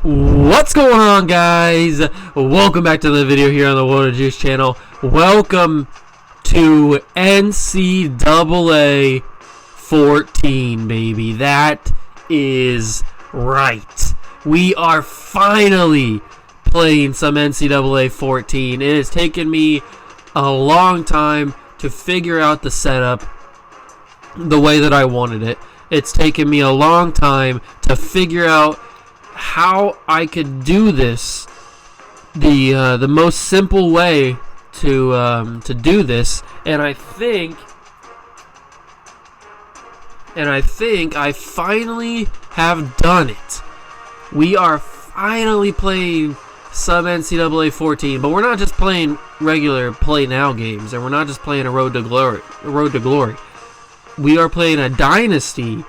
What's going on, guys? Welcome back to the video here on the Water Juice channel. Welcome to NCAA 14, baby. That is right. We are finally playing some NCAA 14. It has taken me a long time to figure out the setup the way that I wanted it. It's taken me a long time to figure out how I could do this the most simple way to do this, and I think I finally have done it. We are finally playing some NCAA 14, but we're not just playing regular play now games, and we're not just playing a road to glory. We are playing a dynasty,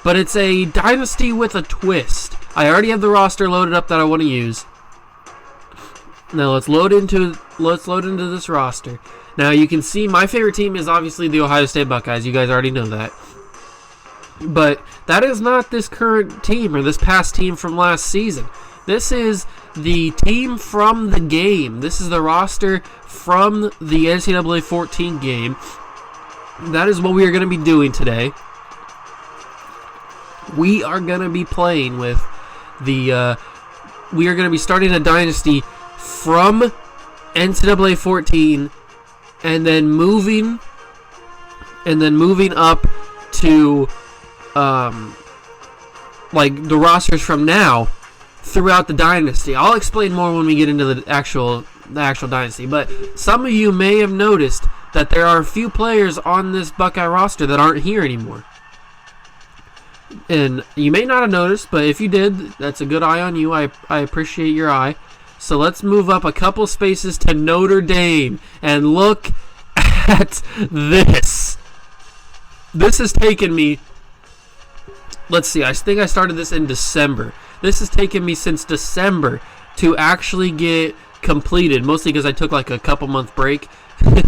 but it's a dynasty with a twist. I already have the roster loaded up that I want to use. Now let's load into this roster. Now you can see my favorite team is obviously the Ohio State Buckeyes. You guys already know that. But that is not this current team or this past team from last season. This is the team from the game. This is the roster from the NCAA 14 game. That is what we are going to be doing today. We are going to be playing with we are going to be starting a dynasty from NCAA 14 and then moving up to like the rosters from now throughout the dynasty. I'll explain more when we get into the actual dynasty, but some of you may have noticed that there are a few players on this Buckeye roster that aren't here anymore. And you may not have noticed, but if you did, that's a good eye on you. I appreciate your eye. So let's move up a couple spaces to Notre Dame. And look at this. This has taken me... Let's see, I think I started this in December. This has taken me since December to actually get completed. Mostly because I took like a couple month break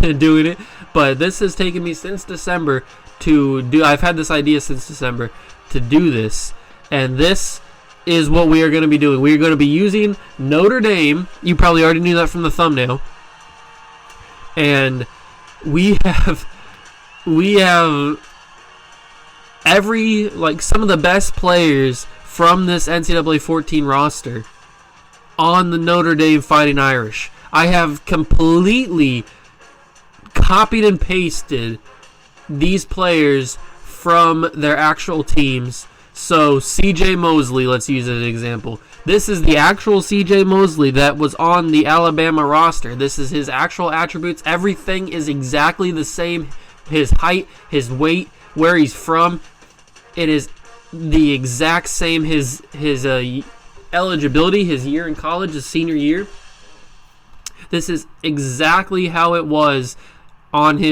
doing it. But this has taken me since December to do... I've had this idea since December to do this, and this is what we are going to be doing. We are going to be using Notre Dame. You probably already knew that from the thumbnail. And we have every, like, some of the best players from this NCAA 14 roster on the Notre Dame Fighting Irish. I have completely copied and pasted these players from their actual teams. So CJ Mosley, let's use as an example. This is the actual CJ Mosley that was on the Alabama roster. This is his actual attributes. Everything is exactly the same. His height, his weight, where he's from. It is the exact same. His eligibility, his year in college, his senior year. This is exactly how it was on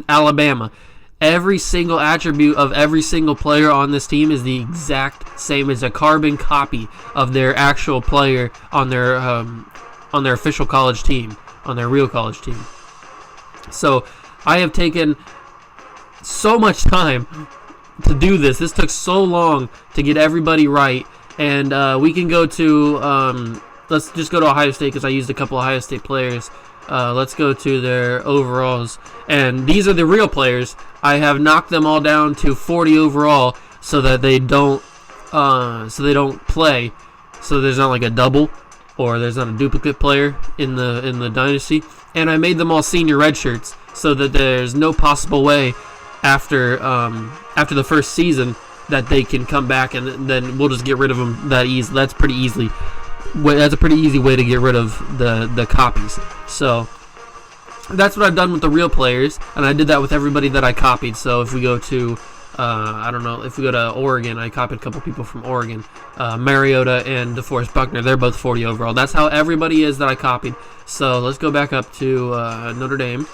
Alabama. Every single attribute of every single player on this team is the exact same as a carbon copy of their actual player on their official college team, on their real college team. So I have taken so much time to do this. This took so long to get everybody right, and we can go to let's just go to Ohio State because I used a couple Ohio State players. Let's go to their overalls, and these are the real players. I have knocked them all down to 40 overall so that they don't play, so there's not like a double or there's not a duplicate player in the dynasty. And I made them all senior redshirts so that there's no possible way after the first season that they can come back, and then we'll just get rid of them that easy. That's pretty easily. That's a pretty easy way to get rid of the copies. So that's what I've done with the real players, and I did that with everybody that I copied. So if we go to, if we go to Oregon, I copied a couple people from Oregon. Mariota and DeForest Buckner, they're both 40 overall. That's how everybody is that I copied. So let's go back up to Notre Dame.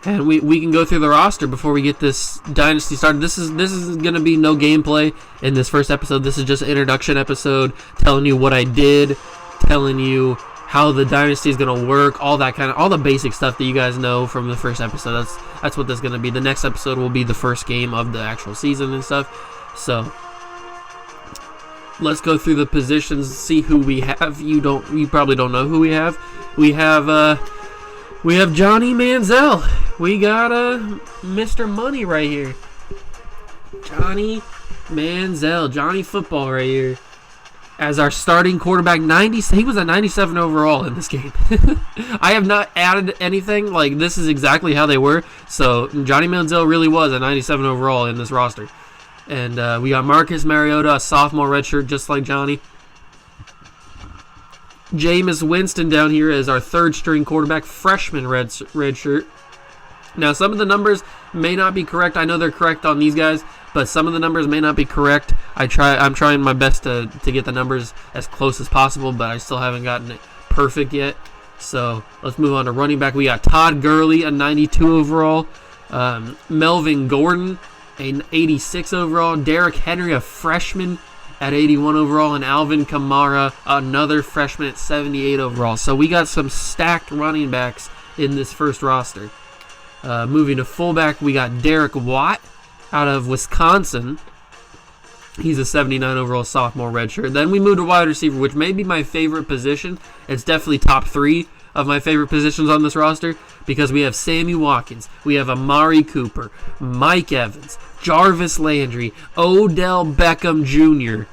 And we can go through the roster before we get this dynasty started. This is going to be no gameplay in this first episode. This is just an introduction episode telling you what I did, telling you how the Dynasty is going to work, all the basic stuff that you guys know from the first episode. That's what this is going to be. The next episode will be the first game of the actual season and stuff. So let's go through the positions, see who we have. You probably don't know who we have. We have Johnny Manziel. We got Mr. Money right here. Johnny Manziel, Johnny Football right here, as our starting quarterback. He was a 97 overall in this game. I have not added anything. Like, this is exactly how they were. So Johnny Manziel really was a 97 overall in this roster. And we got Marcus Mariota, a sophomore redshirt, just like Johnny. Jameis Winston down here as our third string quarterback, freshman redshirt. Now, some of the numbers may not be correct. I know they're correct on these guys, but some of the numbers may not be correct. I'm trying my best to get the numbers as close as possible, but I still haven't gotten it perfect yet. So let's move on to running back. We got Todd Gurley, a 92 overall. Melvin Gordon, an 86 overall. Derrick Henry, a freshman, at 81 overall. And Alvin Kamara, another freshman, at 78 overall. So we got some stacked running backs in this first roster. Moving to fullback, we got Derek Watt out of Wisconsin. He's a 79 overall sophomore redshirt. Then we move to wide receiver, which may be my favorite position. It's definitely top 3 of my favorite positions on this roster, because we have Sammy Watkins, we have Amari Cooper, Mike Evans, Jarvis Landry, Odell Beckham Jr.,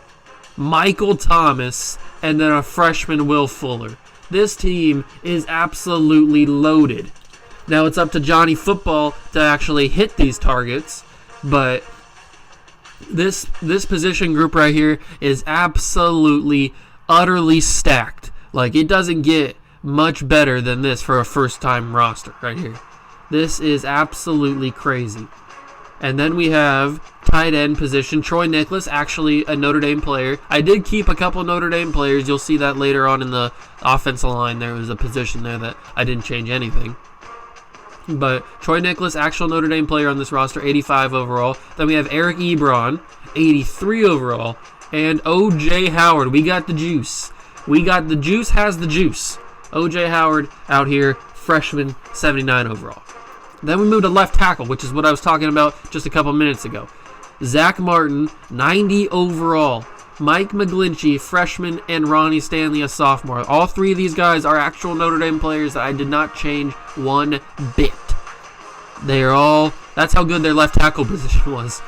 Michael Thomas, and then a freshman, Will Fuller. This team is absolutely loaded. Now it's up to Johnny Football to actually hit these targets, but this position group right here is absolutely, utterly stacked. Like, it doesn't get much better than this for a first-time roster right here. This is absolutely crazy. And then we have tight end position. Troy Nicholas, actually a Notre Dame player. I did keep a couple Notre Dame players. You'll see that later on in the offensive line. There was a position there that I didn't change anything. But Troy Nicholas, actual Notre Dame player on this roster, 85 overall. Then we have Eric Ebron, 83 overall. And O.J. Howard. We got the juice. Has the juice. O.J. Howard out here, freshman, 79 overall. Then we move to left tackle, which is what I was talking about just a couple minutes ago. Zach Martin, 90 overall. Mike McGlinchey, freshman, and Ronnie Stanley, a sophomore. All 3 of these guys are actual Notre Dame players that I did not change one bit. That's how good their left tackle position was.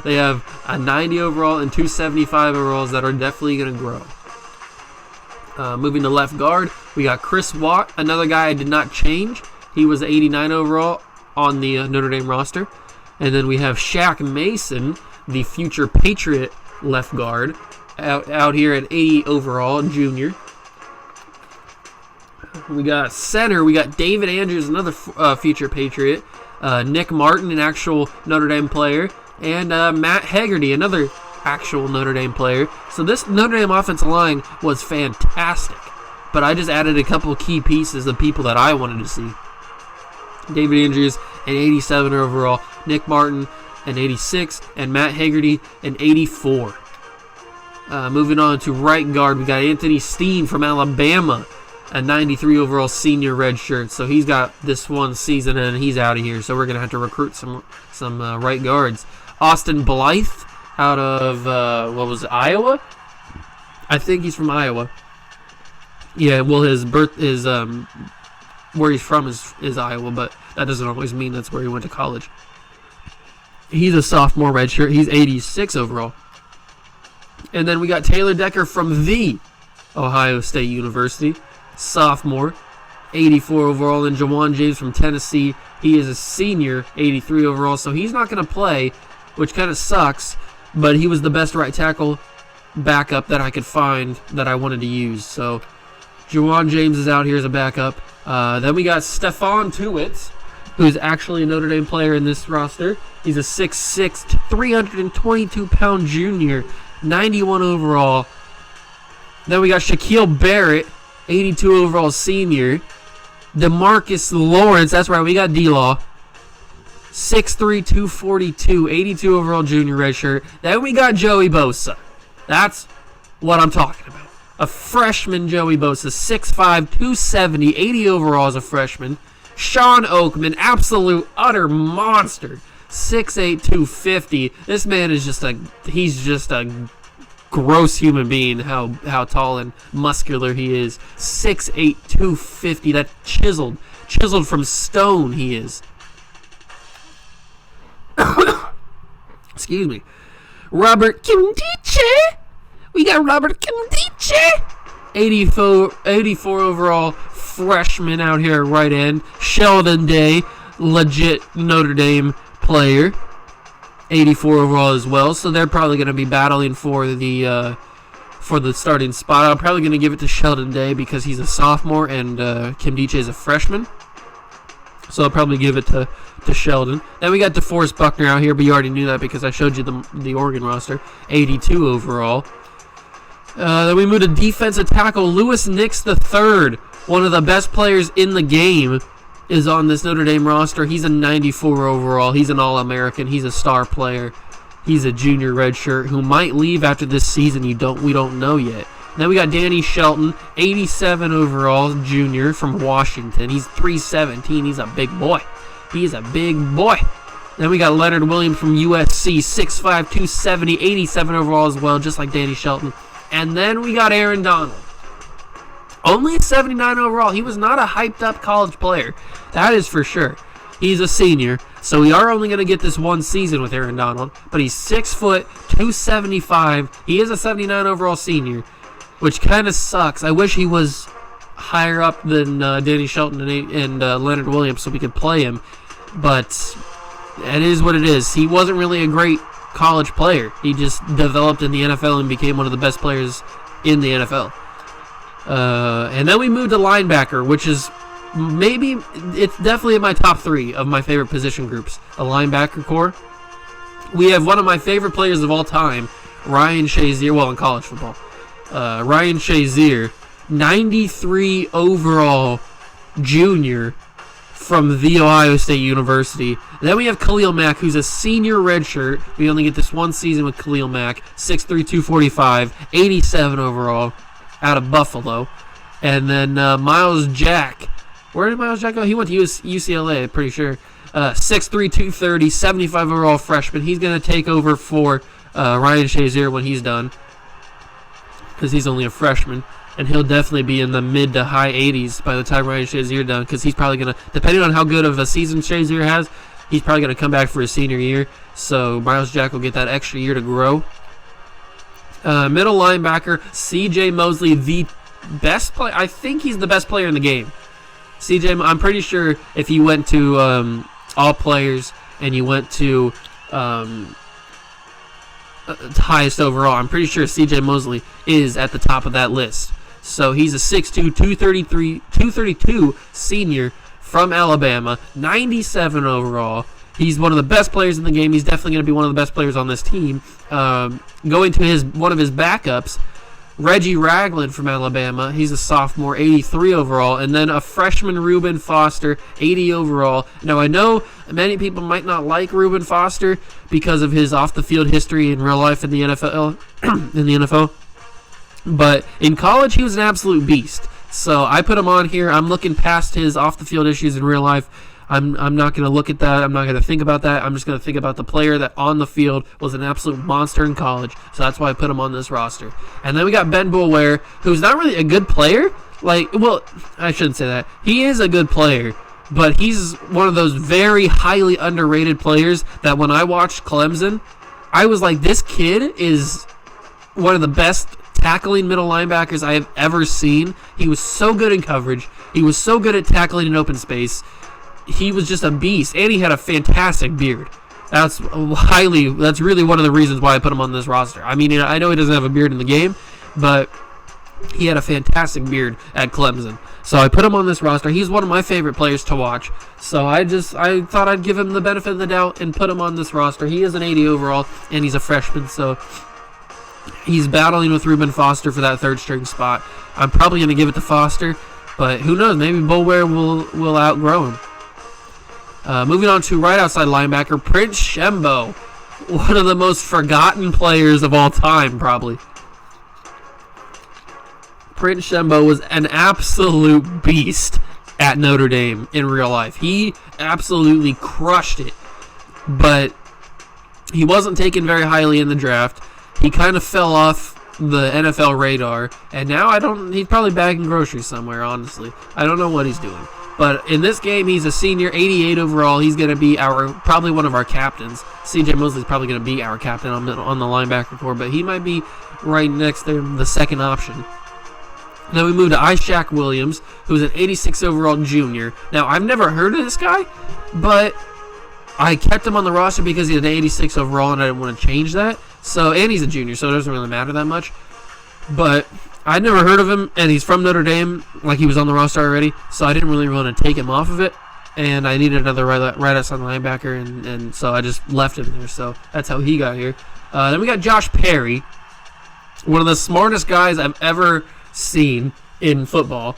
They have a 90 overall and 2 75 overalls that are definitely going to grow. Moving to left guard, we got Chris Watt, another guy I did not change. He was 89 overall on the Notre Dame roster. And then we have Shaq Mason, the future Patriot left guard, out here at 80 overall, junior. We got center, we got David Andrews, another future Patriot. Nick Martin, an actual Notre Dame player. And Matt Hegarty, another actual Notre Dame player. So this Notre Dame offensive line was fantastic. But I just added a couple key pieces of people that I wanted to see. David Andrews, an 87 overall. Nick Martin, an 86. And Matt Hegarty, an 84. Moving on to right guard, we got Anthony Steen from Alabama, a 93 overall senior redshirt. So he's got this one season and he's out of here. So we're going to have to recruit some right guards. Austin Blythe out of, Iowa? I think he's from Iowa. Yeah, well, where he's from is Iowa, but that doesn't always mean that's where he went to college. He's a sophomore redshirt. He's 86 overall. And then we got Taylor Decker from the Ohio State University, sophomore, 84 overall. And Jawan James from Tennessee, he is a senior, 83 overall. So he's not going to play, which kind of sucks, but he was the best right tackle backup that I could find that I wanted to use. So Jawan James is out here as a backup. Then we got Stephon Tuitt, who's actually a Notre Dame player in this roster. He's a 6'6", 322-pound junior, 91 overall. Then we got Shaquille Barrett, 82 overall senior. DeMarcus Lawrence, that's right, we got D-Law. 6'3", 242, 82 overall junior redshirt. Then we got Joey Bosa. That's what I'm talking about. A freshman, Joey Bosa, 6'5", 270, 80 overall as a freshman. Sean Oakman, absolute, utter monster, 6'8", 250. This man is he's just a gross human being, how tall and muscular he is. 6'8", 250, that chiseled from stone he is. Excuse me. Robert Kimdiche. We got Robert Kimdiche. 84 overall freshman out here at right end. Sheldon Day, legit Notre Dame player. 84 overall as well. So they're probably going to be battling for the starting spot. I'm probably going to give it to Sheldon Day because he's a sophomore and Kimdiche is a freshman. So I'll probably give it to Sheldon. Then we got DeForest Buckner out here, but you already knew that because I showed you the Oregon roster. 82 overall. Then we move to defensive tackle. Lewis Nix III, one of the best players in the game, is on this Notre Dame roster. He's a 94 overall. He's an All-American. He's a star player. He's a junior redshirt who might leave after this season. We don't know yet. Then we got Danny Shelton, 87 overall, junior from Washington. He's 317. He's a big boy. He's a big boy. Then we got Leonard Williams from USC, 6'5", 270, 87 overall as well, just like Danny Shelton. And then we got Aaron Donald. Only 79 overall. He was not a hyped-up college player. That is for sure. He's a senior, so we are only going to get this one season with Aaron Donald. But he's 6 foot, 275. He is a 79 overall senior, which kind of sucks. I wish he was higher up than Danny Shelton and Leonard Williams so we could play him. But it is what it is. He wasn't really a great college player. He just developed in the NFL and became one of the best players in the NFL. And then we moved to linebacker, which is it's definitely in my top 3 of my favorite position groups. A linebacker core. We have one of my favorite players of all time, Ryan Shazier. Well, in college football, Ryan Shazier, 93 overall junior from The Ohio State University. And then we have Khalil Mack, who's a senior redshirt. We only get this one season with Khalil Mack, 6'3", 245, 87 overall, out of Buffalo. And then Miles Jack. Where did Miles Jack go? He went to UCLA, I'm pretty sure. 6'3", 230, 75 overall freshman. He's going to take over for Ryan Shazier when he's done, because he's only a freshman. And he'll definitely be in the mid to high 80s by the time Ryan Shazier done, because he's probably going to, depending on how good of a season Shazier has, he's probably going to come back for his senior year. So Miles Jack will get that extra year to grow. Middle linebacker, C.J. Mosley, the best player. I think he's the best player in the game. C.J., I'm pretty sure if you went to all players and you went to highest overall, I'm pretty sure C.J. Mosley is at the top of that list. So he's a 6'2", 232 senior from Alabama, 97 overall. He's one of the best players in the game. He's definitely going to be one of the best players on this team. Going to one of his backups, Reggie Ragland from Alabama. He's a sophomore, 83 overall. And then a freshman, Reuben Foster, 80 overall. Now, I know many people might not like Reuben Foster because of his off-the-field history in real life in the NFL. But in college, he was an absolute beast. So I put him on here. I'm looking past his off-the-field issues in real life. I'm not going to look at that. I'm not going to think about that. I'm just going to think about the player that on the field was an absolute monster in college. So that's why I put him on this roster. And then we got Ben Boulware, who's not really a good player. Well, I shouldn't say that. He is a good player, but he's one of those very highly underrated players that when I watched Clemson, I was like, this kid is one of the best tackling middle linebackers I have ever seen. He was so good in coverage. He was so good at tackling in open space. He was just a beast, and he had a fantastic beard. That's really one of the reasons why I put him on this roster. I mean, I know he doesn't have a beard in the game, but he had a fantastic beard at Clemson. So I put him on this roster. He's one of my favorite players to watch. So I thought I'd give him the benefit of the doubt and put him on this roster. He is an 80 overall, and he's a freshman, so he's battling with Reuben Foster for that third string spot. I'm probably going to give it to Foster, but who knows? Maybe Boulware will outgrow him. Moving on to right outside linebacker, Prince Shembo, one of the most forgotten players of all time, probably. Prince Shembo was an absolute beast at Notre Dame in real life. He absolutely crushed it, but he wasn't taken very highly in the draft. He kind of fell off the NFL radar, and now he's probably bagging groceries somewhere, honestly. I don't know what he's doing. But in this game, he's a senior, 88 overall. He's going to be probably one of our captains. CJ Mosley's probably going to be our captain on the linebacker core, but he might be right next to the second option. Then we move to Ishaq Williams, who's an 86 overall junior. Now, I've never heard of this guy, but I kept him on the roster because he's an 86 overall, and I didn't want to change that. And he's a junior, so it doesn't really matter that much. But I'd never heard of him, and he's from Notre Dame, like he was on the roster already, so I didn't really want to take him off of it. And I needed another right outside linebacker, and so I just left him there. So that's how he got here. Then we got Josh Perry, one of the smartest guys I've ever seen in football.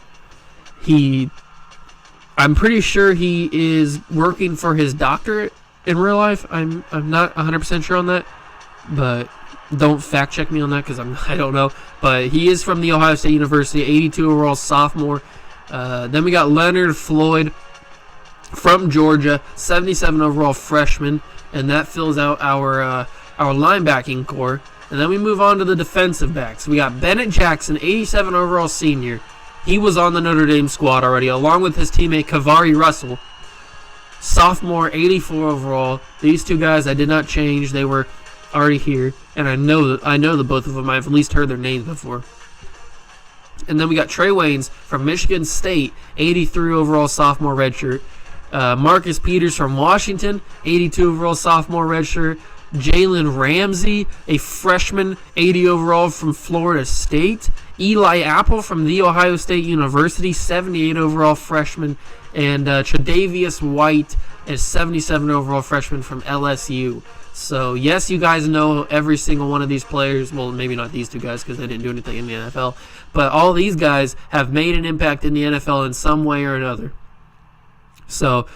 I'm pretty sure he is working for his doctorate in real life. I'm not 100% sure on that, but don't fact check me on that because I don't know. But he is from the Ohio State University, 82 overall sophomore. Then we got Leonard Floyd from Georgia, 77 overall freshman, and that fills out our linebacking core. And then we move on to the defensive backs. We got Bennett Jackson, 87 overall senior. He was on the Notre Dame squad already, along with his teammate Kavari Russell, sophomore, 84 overall. These two guys I did not change. They were already here, and I know the both of them. I've at least heard their names before. And then we got Trey Waynes from Michigan State, 83 overall sophomore redshirt. Marcus Peters from Washington, 82 overall sophomore redshirt. Jalen Ramsey, a freshman, 80 overall from Florida State. Eli Apple from The Ohio State University, 78 overall freshman. And Tre'Davious White, a 77 overall freshman from LSU. So, yes, you guys know every single one of these players. Well, maybe not these two guys because they didn't do anything in the NFL. But all these guys have made an impact in the NFL in some way or another. So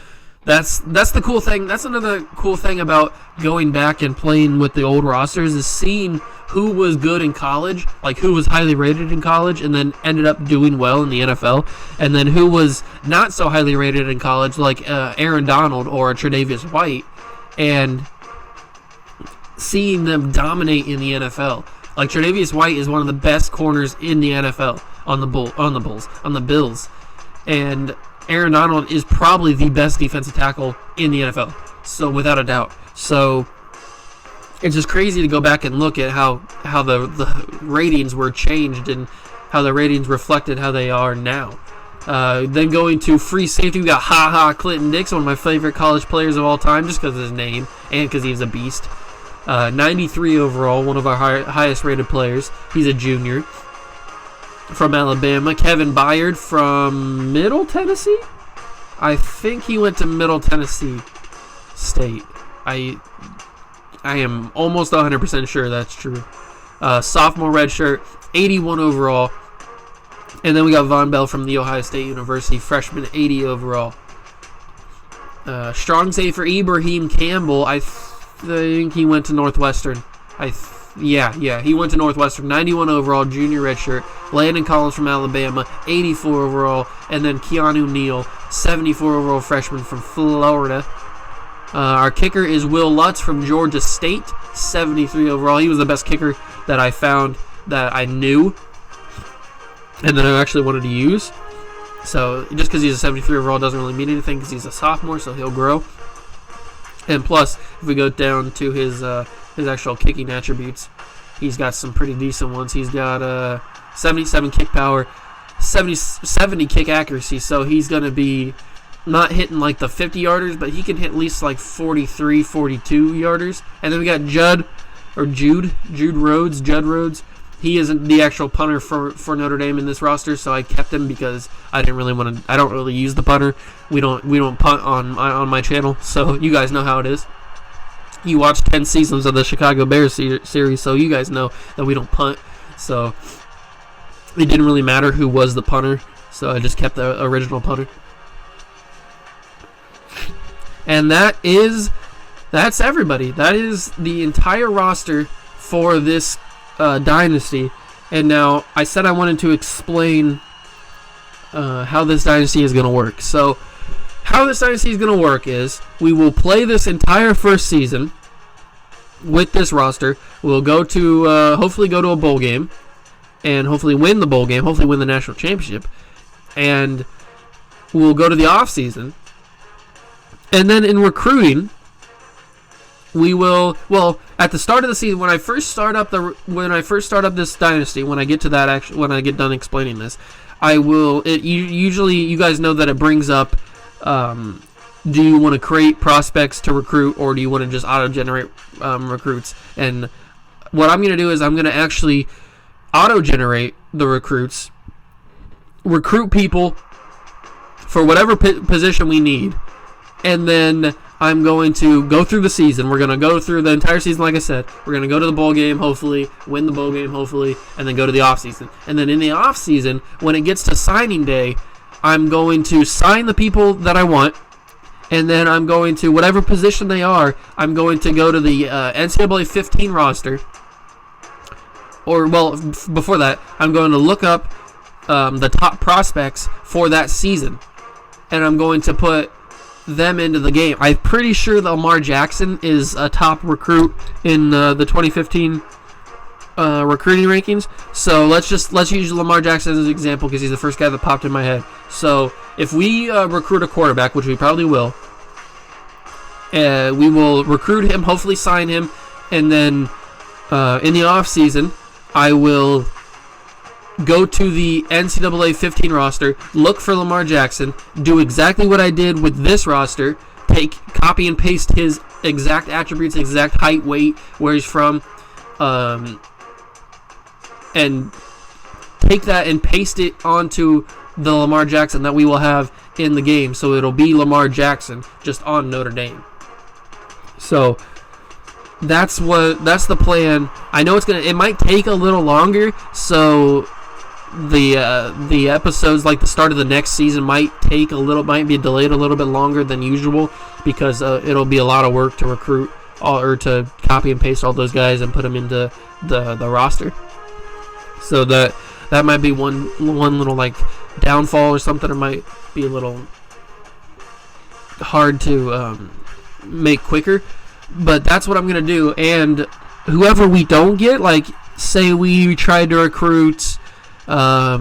that's the cool thing. That's another cool thing about going back and playing with the old rosters is seeing who was good in college, like who was highly rated in college and then ended up doing well in the NFL, and then who was not so highly rated in college, like Aaron Donald or Tre'Davious White, and seeing them dominate in the NFL. Like Tre'Davious White is one of the best corners in the NFL on the Bills, and Aaron Donald is probably the best defensive tackle in the NFL, so without a doubt. So it's just crazy to go back and look at how the ratings were changed and how the ratings reflected how they are now. Then going to free safety, we got Clinton Dix, one of my favorite college players of all time, just because of his name and because he's a beast. 93 overall, one of our highest rated players. He's a junior from Alabama. Kevin Byard from Middle Tennessee? I think he went to Middle Tennessee State. I am almost 100% sure that's true. Sophomore redshirt, 81 overall. And then we got Von Bell from The Ohio State University, freshman, 80 overall. Strong safety for Ibrahim Campbell. I think he went to Northwestern. Yeah, he went to Northwestern, 91 overall, junior redshirt. Landon Collins from Alabama, 84 overall. And then Keanu Neal, 74 overall freshman from Florida. Our kicker is Will Lutz from Georgia State, 73 overall. He was the best kicker that I found that I knew and that I actually wanted to use. So just because he's a 73 overall doesn't really mean anything because he's a sophomore, so he'll grow. And plus, if we go down to his actual kicking attributes, he's got some pretty decent ones. He's got 77 kick power, 70 kick accuracy, so he's going to be not hitting like the 50-yarders, but he can hit at least like 43, 42-yarders. And then we got Judd Rhodes. He isn't the actual punter for Notre Dame in this roster, so I kept him because I don't really use the punter. We don't punt on my channel, so you guys know how it is. You watch 10 seasons of the Chicago Bears series, so you guys know that we don't punt. So it didn't really matter who was the punter, so I just kept the original punter. And that's everybody. That is the entire roster for this Dynasty. And now I said I wanted to explain how this dynasty is going to work. So how this dynasty is going to work is we will play this entire first season with this roster. We'll go to hopefully go to a bowl game and hopefully win the bowl game, hopefully win the national championship. And we'll go to the off season. And then in recruiting, we will, well, at the start of the season, when I first start up this dynasty, when I get to that, actually, when I get done explaining this, I will. Usually, you guys know that it brings up, do you want to create prospects to recruit, or do you want to just auto-generate recruits? And what I'm going to do is I'm going to actually auto-generate the recruits, recruit people for whatever position we need, and then I'm going to go through the season. We're going to go through the entire season, like I said. We're going to go to the bowl game, hopefully, win the bowl game, hopefully, and then go to the offseason. And then in the offseason, when it gets to signing day, I'm going to sign the people that I want, and then I'm going to, whatever position they are, I'm going to go to the NCAA 15 roster. Or, well, before that, I'm going to look up the top prospects for that season, and I'm going to put them into the game. I'm pretty sure that Lamar Jackson is a top recruit in the 2015 recruiting rankings. So let's use Lamar Jackson as an example because he's the first guy that popped in my head. So if we recruit a quarterback, which we probably will, we will recruit him, hopefully sign him, and then in the off season, I will go to the NCAA 15 roster, look for Lamar Jackson, do exactly what I did with this roster, copy and paste his exact attributes, exact height, weight, where he's from, and take that and paste it onto the Lamar Jackson that we will have in the game. So it'll be Lamar Jackson just on Notre Dame. So that's the plan. I know it might take a little longer, so the episodes, like the start of the next season, might be delayed a little bit longer than usual because it'll be a lot of work to recruit or to copy and paste all those guys and put them into the roster. So that might be one little like downfall or something. It might be a little hard to make quicker, but that's what I'm gonna do. And whoever we don't get, like say we tried to recruit. I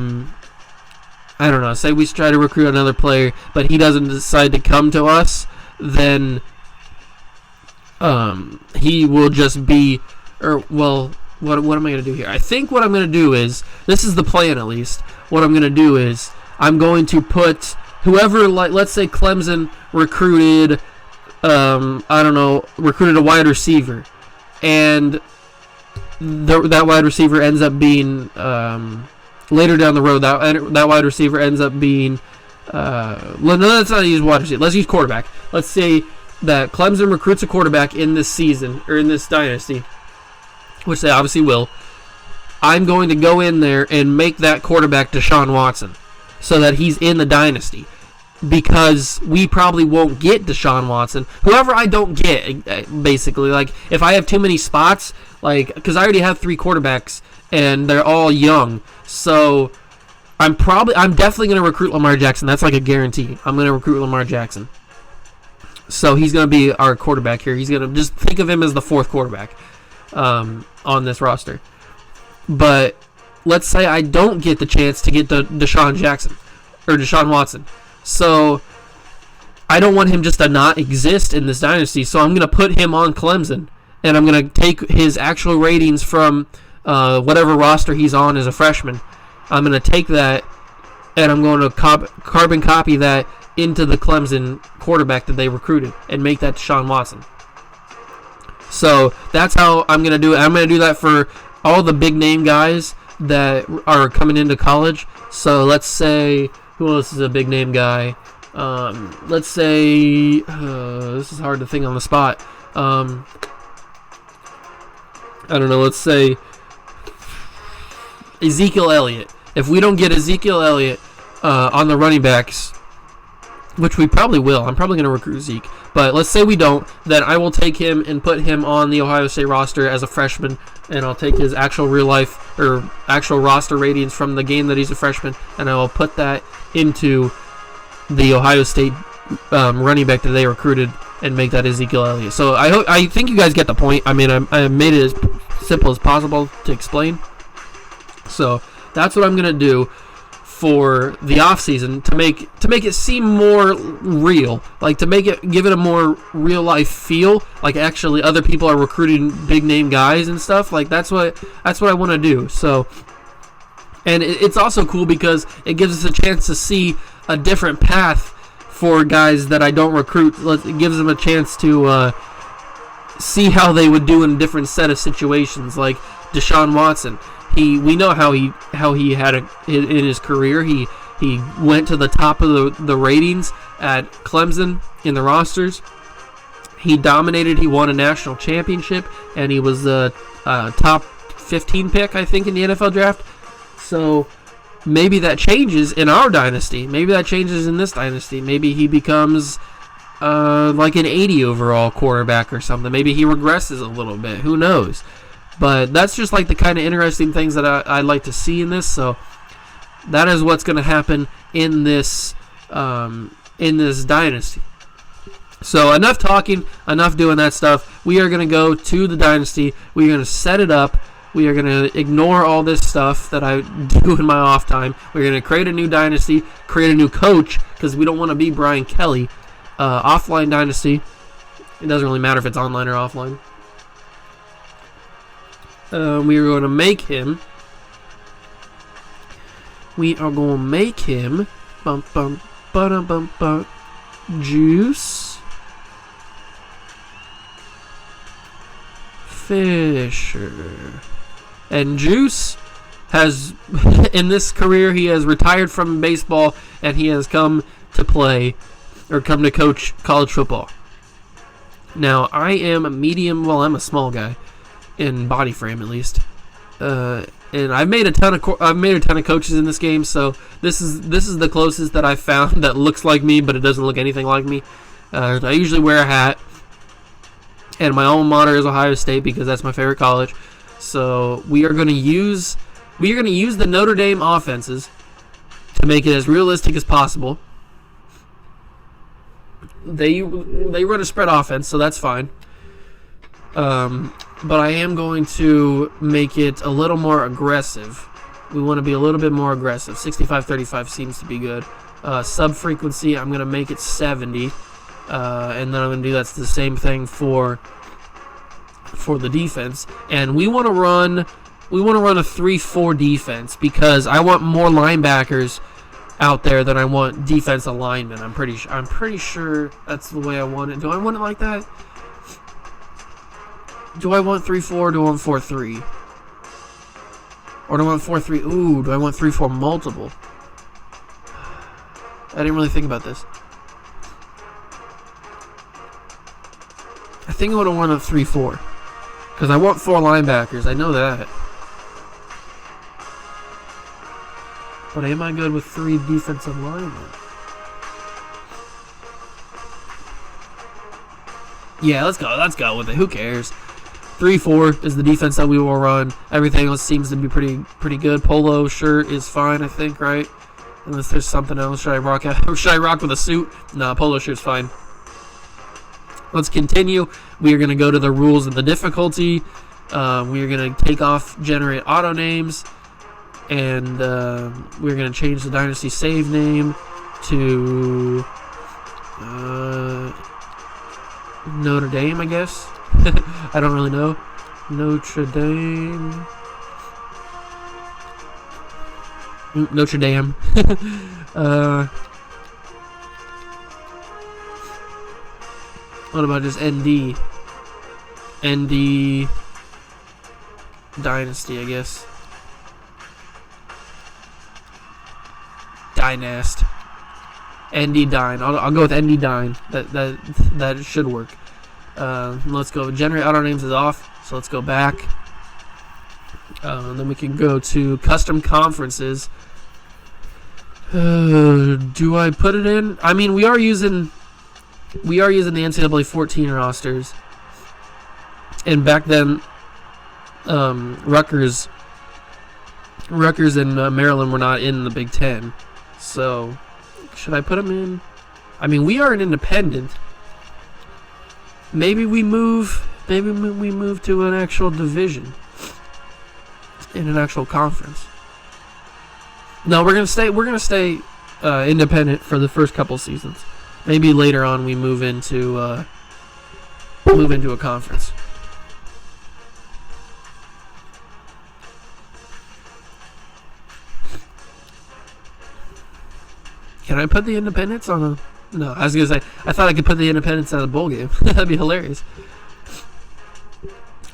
don't know, say we try to recruit another player, but he doesn't decide to come to us, then he will just be, what am I going to do here? I think what I'm going to do is, this is the plan at least, what I'm going to do is, I'm going to put whoever, like, let's say Clemson recruited, recruited a wide receiver, and that wide receiver ends up being, later down the road, that wide receiver ends up being, let's not use wide receiver, let's use quarterback. Let's say that Clemson recruits a quarterback in this season, or in this dynasty, which they obviously will. I'm going to go in there and make that quarterback Deshaun Watson, so that he's in the dynasty, because we probably won't get Deshaun Watson. Whoever I don't get, basically, like, if I have too many spots, like, because I already have 3 quarterbacks, and they're all young, so I'm definitely going to recruit Lamar Jackson. That's like a guarantee. I'm going to recruit Lamar Jackson. So he's going to be our quarterback here. He's going to, just think of him as the 4th quarterback on this roster. But let's say I don't get the chance to get the Deshaun Watson. So I don't want him just to not exist in this dynasty. So I'm going to put him on Clemson, and I'm going to take his actual ratings from whatever roster he's on as a freshman. I'm going to take that, and I'm going to carbon copy that into the Clemson quarterback that they recruited and make that Deshaun Watson. So that's how I'm going to do it. I'm going to do that for all the big name guys that are coming into college. So let's say, who else is a big name guy? Let's say, this is hard to think on the spot. I don't know, let's say Ezekiel Elliott. If we don't get Ezekiel Elliott on the running backs, which we probably will. I'm probably going to recruit Zeke. But let's say we don't, then I will take him and put him on the Ohio State roster as a freshman, and I'll take his actual real life or actual roster ratings from the game that he's a freshman, and I will put that into the Ohio State running back that they recruited and make that Ezekiel Elliott. So I think you guys get the point. I mean, I made it as simple as possible to explain. So that's what I'm going to do for the offseason to make it seem more real, like to give it a more real life feel, like actually other people are recruiting big name guys and stuff. Like that's what I want to do. So, and it's also cool because it gives us a chance to see a different path for guys that I don't recruit. It gives them a chance to see how they would do in a different set of situations, like Deshaun Watson. We know how he had in his career. He went to the top of the ratings at Clemson in the rosters. He dominated. He won a national championship, and he was the top 15 pick, I think, in the NFL draft. So maybe that changes in our dynasty. Maybe that changes in this dynasty. Maybe he becomes like an 80 overall quarterback or something. Maybe he regresses a little bit. Who knows? But that's just like the kind of interesting things that I'd like to see in this. So that is what's going to happen in this dynasty. So enough talking, enough doing that stuff. We are going to go to the dynasty. We are going to set it up. We are going to ignore all this stuff that I do in my off time. We're going to create a new dynasty, create a new coach, because we don't want to be Brian Kelly. Offline dynasty. It doesn't really matter if it's online or offline. We are going to make him. Juice Fisher. And Juice has, in this career, he has retired from baseball and he has come to play or come to coach college football. Now, I am a medium, well, I'm a small guy. In body frame, at least, and I've made a ton of coaches in this game. So this is the closest that I've found that looks like me, but it doesn't look anything like me. I usually wear a hat, and my alma mater is Ohio State because that's my favorite college. So we are going to use the Notre Dame offenses to make it as realistic as possible. They run a spread offense, so that's fine. But I am going to make it a little more aggressive. We want to be a little bit more aggressive. 65-35 seems to be good. Sub-frequency, I'm going to make it 70. And then I'm going to do that's the same thing for the defense. And we want to run a 3-4 defense because I want more linebackers out there than I want defensive linemen. I'm pretty sure that's the way I want it. Do I want it like that? Do I want 3-4 or do I want 4-3? Or do I want 4-3? Ooh, do I want 3-4 multiple? I didn't really think about this. I think I would have wanted a 3-4. Because I want 4 linebackers. I know that. But am I good with 3 defensive linemen? Yeah, let's go with it. Who cares? 3-4 is the defense that we will run. Everything else seems to be pretty good. Polo shirt is fine, I think, right? Unless there's something else. Should I rock with a suit? No, polo shirt's fine. Let's continue. We are going to go to the rules of the difficulty. We are going to take off generate auto names. And we're going to change the Dynasty save name to Notre Dame, I guess. I don't really know. Notre Dame. Notre Dame. What about just ND? ND Dynasty, I guess. Dynast. ND Dyn. I'll go with ND Dyn. That should work. Let's go. Generate auto names is off, so let's go back. Then we can go to custom conferences. Do I put it in? I mean, we are using the NCAA 14 rosters, and back then, Rutgers and Maryland were not in the Big Ten. So, should I put them in? I mean, we are an independent. Maybe we move to an actual division in an actual conference. No, we're gonna stay independent for the first couple seasons. Maybe later on we move into a conference. Can I put the Independents on a... No, I was going to say, I thought I could put the Independents at a bowl game. That'd be hilarious.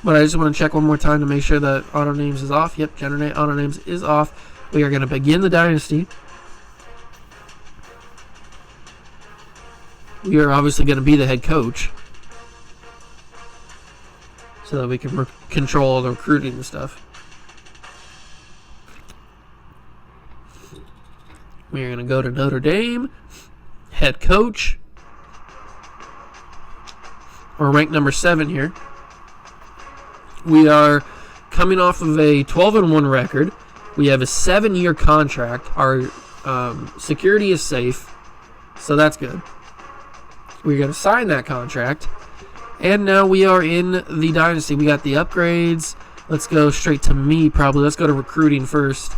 But I just want to check one more time to make sure that auto names is off. Yep, generate auto names is off. We are going to begin the Dynasty. We are obviously going to be the head coach, so that we can control the recruiting and stuff. We are going to go to Notre Dame, head coach. We're ranked number 7 here. We are coming off of a 12-1 record. We have a 7-year contract. Our security is safe, so that's good. We're going to sign that contract. And now we are in the Dynasty. We got the upgrades. Let's go straight to me, probably. Let's go to recruiting first.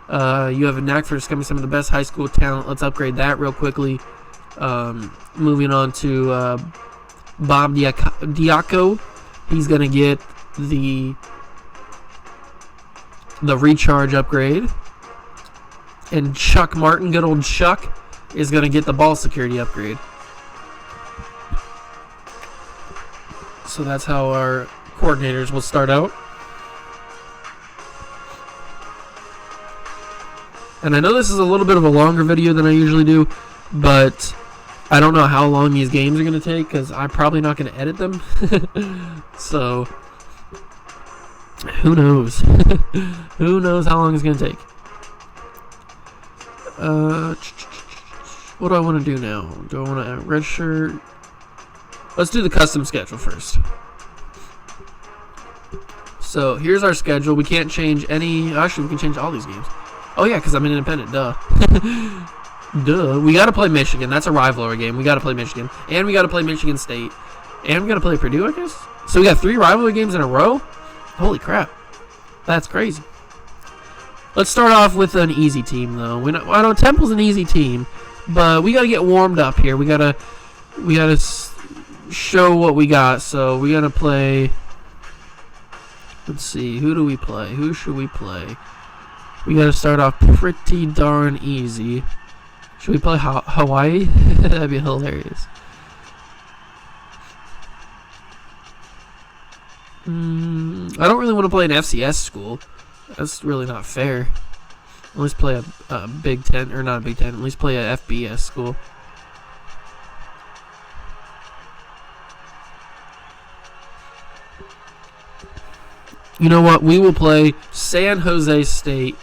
You have a knack for discovering some of the best high school talent. Let's upgrade that real quickly. Moving on to Bob Diaco. He's going to get the recharge upgrade. And Chuck Martin, good old Chuck, is going to get the ball security upgrade. So that's how our coordinators will start out. And I know this is a little bit of a longer video than I usually do, but I don't know how long these games are going to take because I'm probably not going to edit them. So, who knows? Who knows how long it's going to take? What do I want to do now? Do I want to add redshirt? Let's do the custom schedule first. So, here's our schedule. We can't change any... Actually, we can change all these games. Oh, yeah, because I'm an independent. Duh. Duh. We got to play Michigan. That's a rivalry game. We got to play Michigan. And we got to play Michigan State. And we got to play Purdue, I guess? So we got 3 rivalry games in a row? Holy crap. That's crazy. Let's start off with an easy team, though. I know Temple's an easy team, but we got to get warmed up here. We got to show what we got. So we got to play... Let's see. Who do we play? Who should we play? We gotta start off pretty darn easy. Should we play Hawaii? That'd be hilarious. I don't really want to play an FCS school. That's really not fair. Let's play a Big Ten, or not a Big Ten. At least play a FBS school. You know what? We will play San Jose State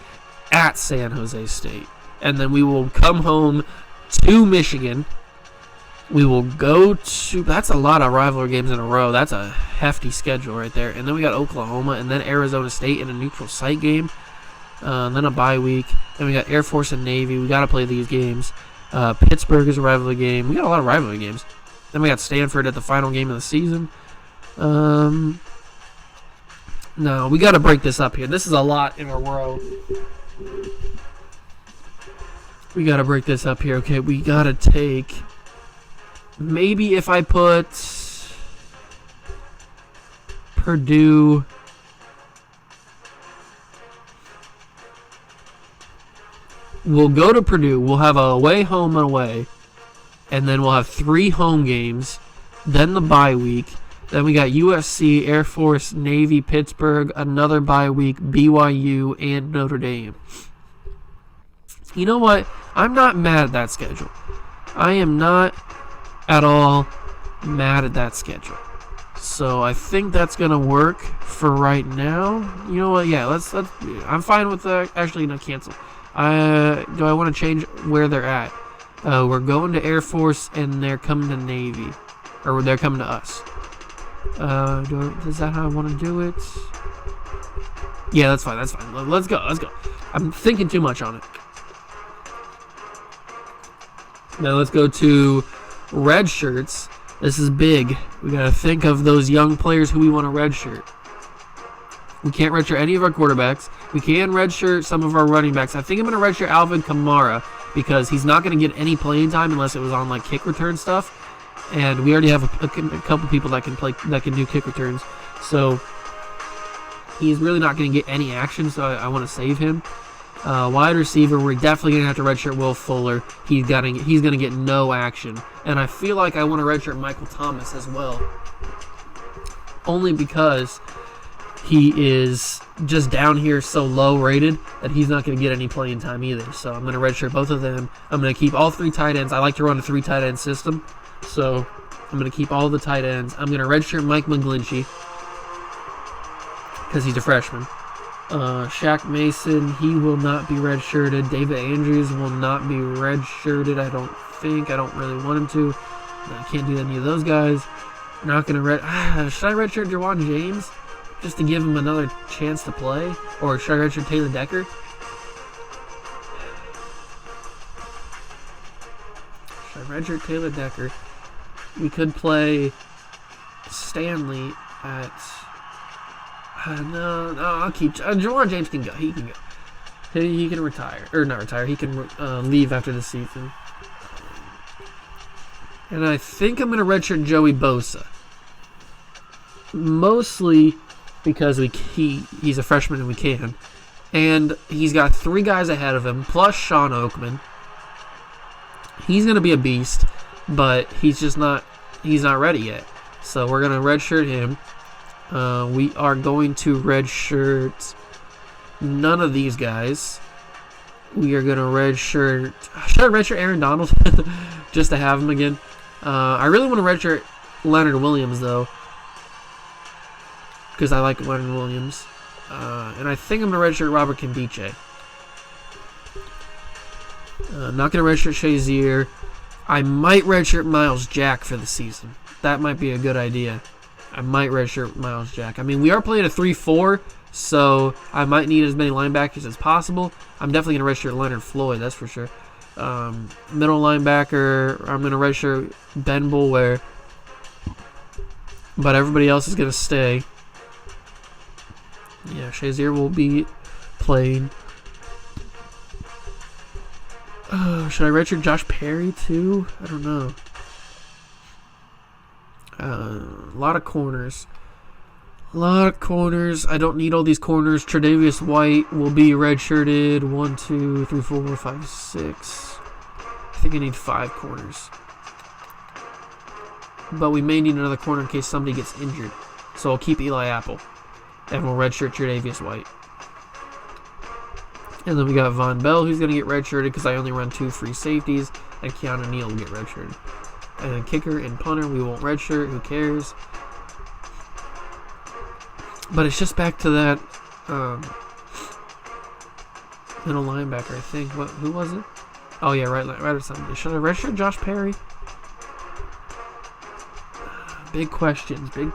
at San Jose State. And then we will come home to Michigan. We will go to... That's a lot of rivalry games in a row. That's a hefty schedule right there. And then we got Oklahoma and then Arizona State in a neutral site game. And then a bye week. Then we got Air Force and Navy. We got to play these games. Pittsburgh is a rivalry game. We got a lot of rivalry games. Then we got Stanford at the final game of the season. No, we got to break this up here. This is a lot in a row. We got to break this up here. Okay, we got to take... Maybe if I put Purdue... We'll go to Purdue. We'll have a away, home, and away. And then we'll have 3 home games. Then the bye week. Then we got USC, Air Force, Navy, Pittsburgh, another bye week, BYU, and Notre Dame. You know what? I'm not mad at that schedule. I am not at all mad at that schedule. So I think that's going to work for right now. You know what? Yeah, let's I'm fine with that. Actually, no, cancel. Do I want to change where they're at? We're going to Air Force, and they're coming to Navy. Or they're coming to us. Is that how I want to do it? Yeah, that's fine. That's fine. Let's go. Let's go. I'm thinking too much on it. Now let's go to Redshirts. This is big. We got to think of those young players who we want to redshirt. We can't redshirt any of our quarterbacks. We can redshirt some of our running backs. I think I'm going to redshirt Alvin Kamara because he's not going to get any playing time unless it was on like kick return stuff. And we already have a couple people that can do kick returns. So he's really not going to get any action, so I want to save him. Wide receiver, we're definitely going to have to redshirt Will Fuller. He's going to get no action. And I feel like I want to redshirt Michael Thomas as well. Only because he is just down here so low rated that he's not going to get any playing time either. So I'm going to redshirt both of them. I'm going to keep all 3 tight ends. I like to run a 3 tight end system. So I'm going to keep all the tight ends. I'm going to redshirt Mike McGlinchey because he's a freshman. Shaq Mason, he will not be redshirted. David Andrews will not be redshirted, I don't think. I don't really want him to. I can't do any of those guys. I'm not going to should I redshirt Jawan James just to give him another chance to play? Or should I redshirt Taylor Decker? Should I redshirt Taylor Decker? We could play Stanley at... no, I'll keep... Jawan James can go. He can go. He can retire. Or not retire. He can leave after the season. And I think I'm going to redshirt Joey Bosa. Mostly because he's a freshman and we can. And he's got 3 guys ahead of him, plus Sean Oakman. He's going to be a beast, but he's not ready yet. So we're going to redshirt him. We are going to redshirt none of these guys. We are going to redshirt... Should I redshirt Aaron Donald? Just to have him again. I really want to redshirt Leonard Williams, though. Because I like Leonard Williams. And I think I'm going to redshirt Robert Kimbiche. I'm not going to redshirt Shazier. I might redshirt Miles Jack for the season. That might be a good idea. I might redshirt Miles Jack. I mean, we are playing a 3-4, so I might need as many linebackers as possible. I'm definitely going to redshirt Leonard Floyd, that's for sure. Middle linebacker, I'm going to redshirt Ben Boulware. But everybody else is going to stay. Yeah, Shazier will be playing. Should I redshirt Josh Perry too? I don't know. A lot of corners. I don't need all these corners. Tre'Davious White will be redshirted. 1, 2, 3, 4, 5, 6. I think I need 5 corners. But we may need another corner in case somebody gets injured. So I'll keep Eli Apple. And we'll redshirt Tre'Davious White. And then we got Von Bell, who's going to get redshirted because I only run 2 free safeties. And Keanu Neal will get redshirted. And then kicker and punter, we won't redshirt. Who cares? But it's just back to that middle linebacker, I think. Who was it? Oh, yeah, right or something. Should I redshirt Josh Perry? Big questions. Do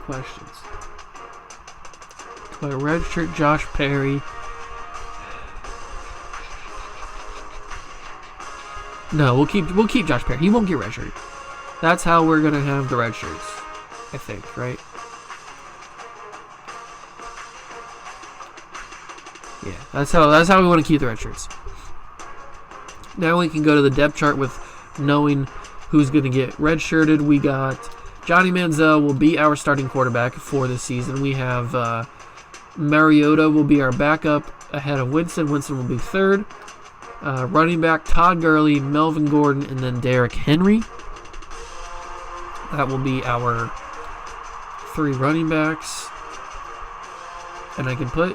I redshirt Josh Perry? No, we'll keep Josh Perry. He won't get redshirted. That's how we're gonna have the red shirts, I think, right? Yeah, that's how we want to keep the red shirts. Now we can go to the depth chart with knowing who's gonna get redshirted. We got Johnny Manziel will be our starting quarterback for this season. We have Mariota will be our backup ahead of Winston. Winston will be third. Running back Todd Gurley, Melvin Gordon, and then Derrick Henry. That will be our 3 running backs. And I can put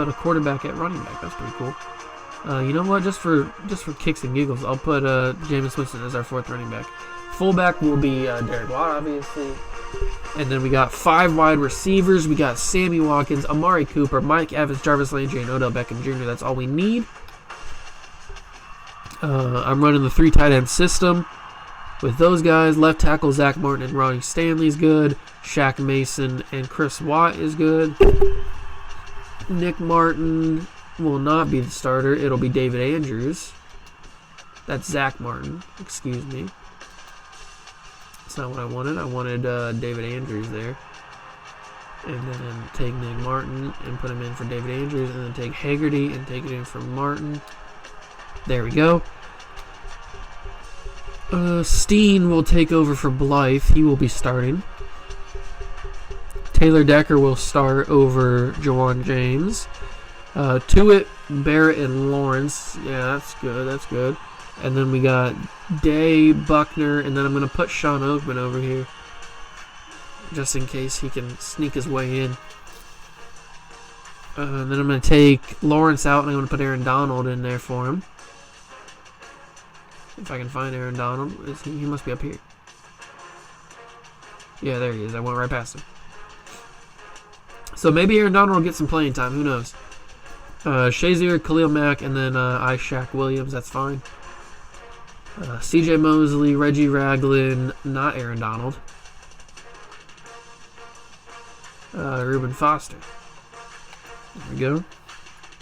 a quarterback at running back. That's pretty cool. You know what? Just for kicks and giggles, I'll put Jameis Winston as our 4th running back. Fullback will be Derek Watt, obviously. And then we got 5 wide receivers. We got Sammy Watkins, Amari Cooper, Mike Evans, Jarvis Landry, and Odell Beckham Jr. That's all we need. I'm running the 3 tight end system with those guys. Left tackle Zach Martin and Ronnie Stanley is good. Shaq Mason and Chris Watt is good. Nick Martin will not be the starter. It'll be David Andrews. That's Zach Martin. Excuse me. That's not what I wanted. I wanted David Andrews there. And then take Nick Martin and put him in for David Andrews. And then take Haggerty and take it in for Martin. There we go. Steen will take over for Blythe. He will be starting. Taylor Decker will start over Jawan James. Tuitt, Barrett, and Lawrence. Yeah, that's good. That's good. And then we got Day, Buckner, and then I'm going to put Sean Oakman over here just in case he can sneak his way in. And then I'm going to take Lawrence out, and I'm going to put Aaron Donald in there for him. If I can find Aaron Donald. He must be up here. Yeah, there he is. I went right past him. So maybe Aaron Donald will get some playing time. Who knows? Shazier, Khalil Mack, and then Ishaq Williams. That's fine. CJ Mosley, Reggie Ragland, not Aaron Donald. Reuben Foster. There we go.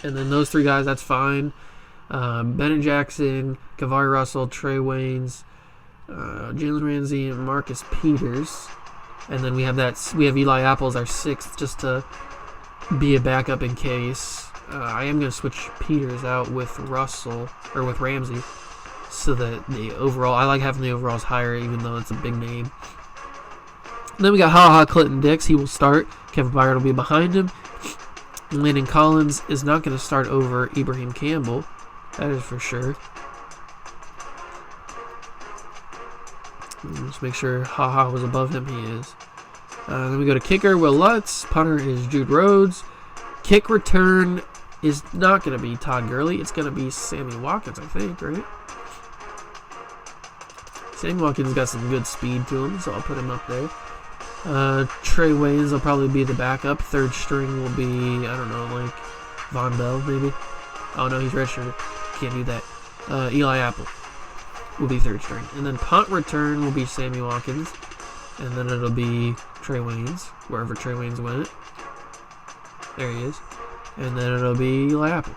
And then those 3 guys, that's fine. Bennett Jackson, Kavari Russell, Trey Waynes, Jalen Ramsey, and Marcus Peters. And then we have Eli Apple as our 6th, just to be a backup in case. I am going to switch Peters out with Russell, or with Ramsey, so that the overall, I like having the overalls higher, even though it's a big name. And then we got Clinton Dix. He will start. Kevin Byard will be behind him. Landon Collins is not going to start over Ibrahim Campbell. That is for sure. Let's make sure was above him. He is. Then we go to kicker, Will Lutz. Punter is Jude Rhodes. Kick return is not going to be Todd Gurley. It's going to be Sammy Watkins, I think, right? Sammy Watkins got some good speed to him, so I'll put him up there. Trey Waynes will probably be the backup. 3rd string will be, I don't know, like Von Bell, maybe. Oh, no, he's redshirted. Can't do that. Eli Apple will be 3rd string. And then punt return will be Sammy Watkins. And then it'll be Trey Waynes, wherever Trey Waynes went. There he is. And then it'll be Eli Apple.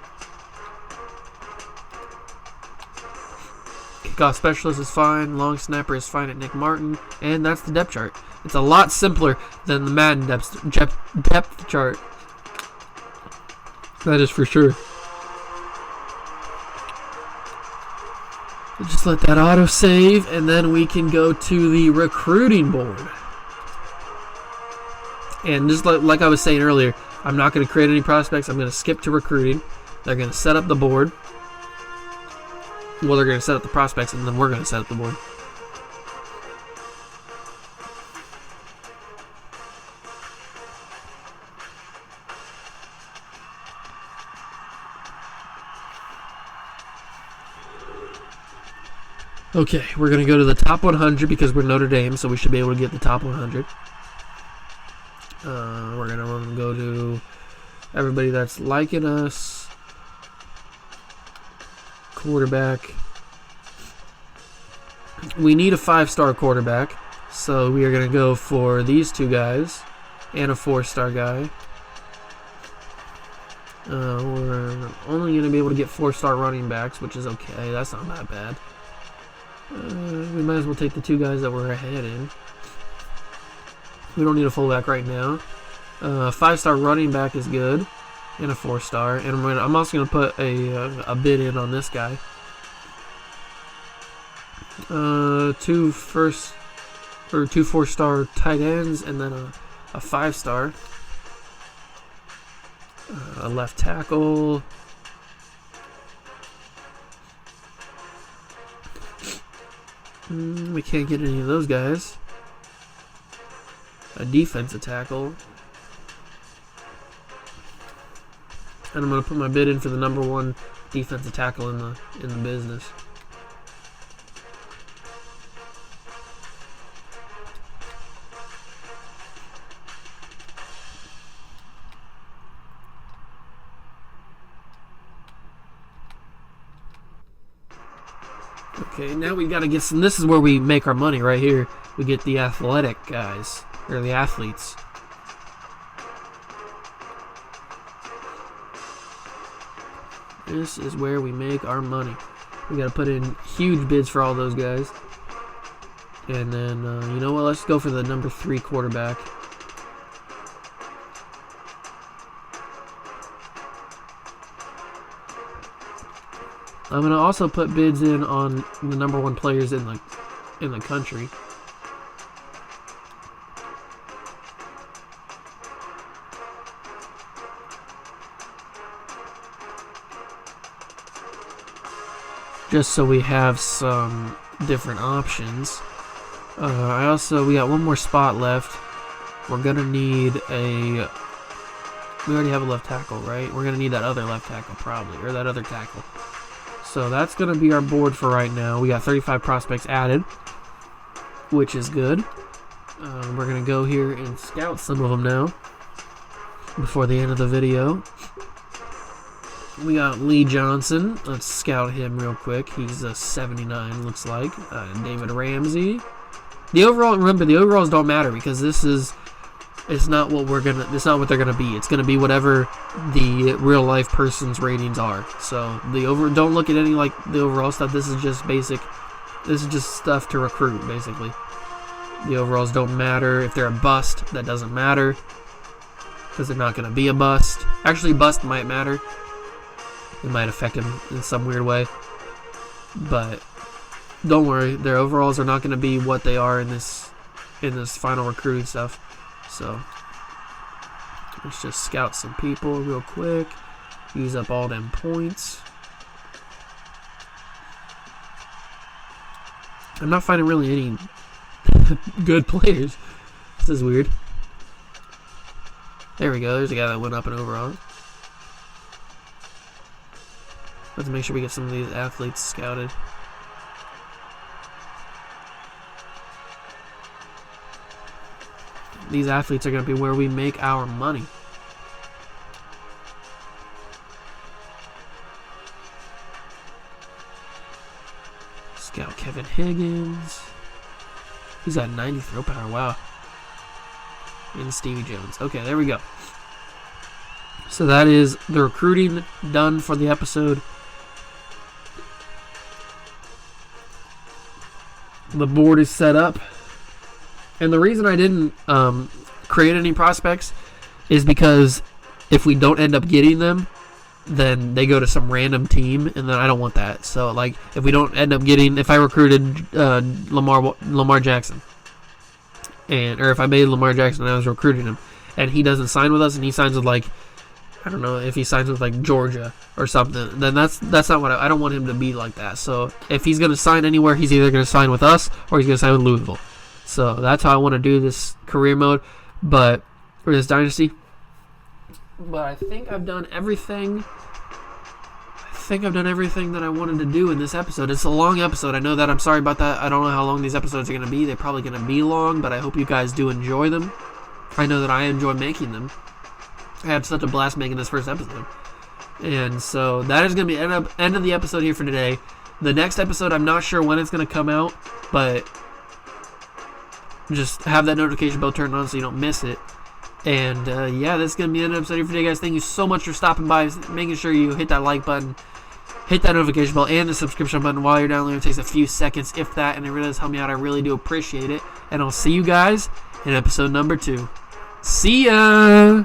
Kickoff specialist is fine. Long snapper is fine at Nick Martin. And that's the depth chart. It's a lot simpler than the Madden depth chart. That is for sure. Just let that auto save, and then we can go to the recruiting board. And just like I was saying earlier, I'm not going to create any prospects. I'm going to skip to recruiting. They're going to set up the board. Well, they're going to set up the prospects, and then we're going to set up the board. Okay, we're going to go to the top 100 because we're Notre Dame, so we should be able to get the top 100. We're going to go to everybody that's liking us. Quarterback. We need a 5-star quarterback, so we are going to go for these 2 guys and a 4-star guy. We're only going to be able to get 4-star running backs, which is okay. That's not that bad. We might as well take the 2 guys that we're ahead in. We don't need a fullback right now. 5-star running back is good, and a 4-star. And I'm also going to put a bid in on this guy. 2 4-star tight ends, and then a 5-star. A left tackle. We can't get any of those guys. A defensive tackle. And I'm going to put my bid in for the number 1 defensive tackle in the business. Okay, now we gotta get some. This is where we make our money right here. We get the athletic guys, or the athletes. This is where we make our money. We gotta put in huge bids for all those guys. And then, you know what? Let's go for the number 3 quarterback. I'm gonna also put bids in on the number 1 players in the country. Just so we have some different options. We got one more spot left. We're gonna need we already have a left tackle, right? We're gonna need that other left tackle probably, or that other tackle. So that's gonna be our board for right now. We got 35 prospects added, which is good. We're gonna go here and scout some of them now before the end of the video. We got Lee Johnson. Let's scout him real quick. He's a 79, looks like. David Ramsey. Remember, the overalls don't matter because it's not what they're gonna be. It's gonna be whatever the real life person's ratings are. So don't look at any like the overall stuff. This is just basic. This is just stuff to recruit, basically. The overalls don't matter. If they're a bust, that doesn't matter because they're not gonna be a bust. Actually, bust might matter. It might affect him in some weird way. But don't worry, their overalls are not going to be what they are in this final recruiting stuff. So let's just scout some people real quick. Use up all them points. I'm not finding really any good players. This is weird. There we go. There's a guy that went up in overall. Let's make sure we get some of these athletes scouted. These athletes are going to be where we make our money. Scout Kevin Higgins. He's got 90 throw power. Wow. And Stevie Jones. Okay, there we go. So that is the recruiting done for the episode. The board is set up. And the reason I didn't create any prospects is because if we don't end up getting them, then they go to some random team, and then I don't want that. So, like, if we don't end up getting, if I recruited Lamar Jackson, or if I made Lamar Jackson and I was recruiting him, and he doesn't sign with us, and he signs with, like, I don't know, if he signs with, like, Georgia or something, then that's not what I don't want him to be like that. So if he's going to sign anywhere, he's either going to sign with us or he's going to sign with Louisville. So that's how I want to do this career mode, or this dynasty. But I think I've done everything. That I wanted to do in this episode. It's a long episode. I know that. I'm sorry about that. I don't know how long these episodes are going to be. They're probably going to be long, but I hope you guys do enjoy them. I know that I enjoy making them. I had such a blast making this first episode. And so that is going to be end of the episode here for today. The next episode, I'm not sure when it's going to come out, but just have that notification bell turned on so you don't miss it. And yeah, this is going to be the end of the episode here for today, guys. Thank you so much for stopping by, making sure you hit that like button, hit that notification bell, and the subscription button while you're downloading. It takes a few seconds, if that, and it really does help me out. I really do appreciate it. And I'll see you guys in episode number 2. See ya!